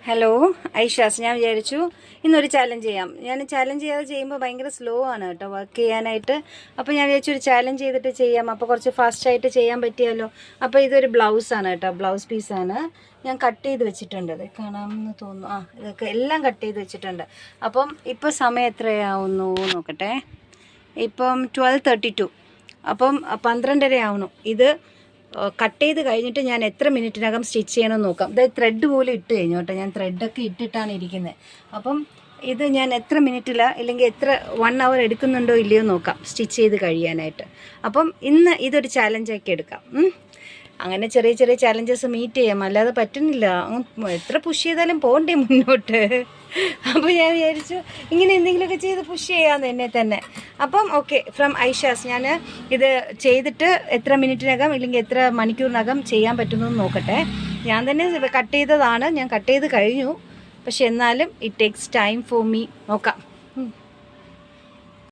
Hello Aisha's, ഞാൻ വിചാരിച്ചു ഇന്നൊരു ചാലഞ്ച് ചെയ്യാം. ഞാൻ ചാലഞ്ച് ചെയ്യാതെ ചെയ്യുമ്പോൾ ഭയങ്കര സ്ലോ ആണ് കേട്ടോ വർക്ക് ചെയ്യാനായിട്ട്. അപ്പോൾ ഞാൻ വിചാരിച്ചു ഒരു ചാലഞ്ച് ചെയ്തിട്ട് ചെയ്യാം, അപ്പോൾ കുറച്ച് ഫാസ്റ്റായിട്ട് ചെയ്യാൻ പറ്റിയല്ലോ. അപ്പോൾ ഇതൊരു ബ്ലൗസാണ് കേട്ടോ, ബ്ലൗസ് പീസാണ്. ഞാൻ കട്ട് ചെയ്ത് വെച്ചിട്ടുണ്ട്, അത് കാണാമെന്ന് തോന്നുന്നു. ഇതൊക്കെ എല്ലാം കട്ട് ചെയ്ത് വെച്ചിട്ടുണ്ട്. അപ്പം ഇപ്പോൾ സമയം എത്രയാവുന്നു നോക്കട്ടെ. ഇപ്പം 12:32, അപ്പം 12:30 ആവുന്നു. ഇത് കട്ട് ചെയ്ത് കഴിഞ്ഞിട്ട് ഞാൻ എത്ര മിനിറ്റിനകം സ്റ്റിച്ച് ചെയ്യണമെന്ന് നോക്കാം. അതായത് ത്രെഡ് പോലും ഇട്ട് കഴിഞ്ഞു കേട്ടോ, ഞാൻ ത്രെഡൊക്കെ ഇട്ടിട്ടാണ് ഇരിക്കുന്നത്. അപ്പം ഇത് ഞാൻ എത്ര മിനിറ്റില ഇല്ലെങ്കിൽ എത്ര 1 hour എടുക്കുന്നുണ്ടോ ഇല്ലയോ നോക്കാം സ്റ്റിച്ച് ചെയ്ത് കഴിയാനായിട്ട്. അപ്പം ഇന്ന് ഇതൊരു ചാലഞ്ചാക്കി എടുക്കാം. അങ്ങനെ ചെറിയ ചെറിയ ചാലഞ്ചസ് മീറ്റ് ചെയ്യാം, അല്ലാതെ പറ്റുന്നില്ല. എത്ര പുഷ് ചെയ്താലും പോകണ്ടേ മുന്നോട്ട്. അപ്പോൾ ഞാൻ വിചാരിച്ചു ഇങ്ങനെ എന്തെങ്കിലുമൊക്കെ ചെയ്ത് പുഷ് ചെയ്യാമെന്ന് എന്നെ തന്നെ. അപ്പം ഓക്കെ, ഫ്രം ഐഷാസ് ഞാൻ ഇത് ചെയ്തിട്ട് എത്ര മിനിറ്റിനകം ഇല്ലെങ്കിൽ എത്ര മണിക്കൂറിനകം ചെയ്യാൻ പറ്റുമെന്ന് നോക്കട്ടെ. ഞാൻ തന്നെ കട്ട് ചെയ്തതാണ്, ഞാൻ കട്ട് ചെയ്ത് കഴിഞ്ഞു. പക്ഷെ എന്നാലും it takes time for me. നോക്കാം.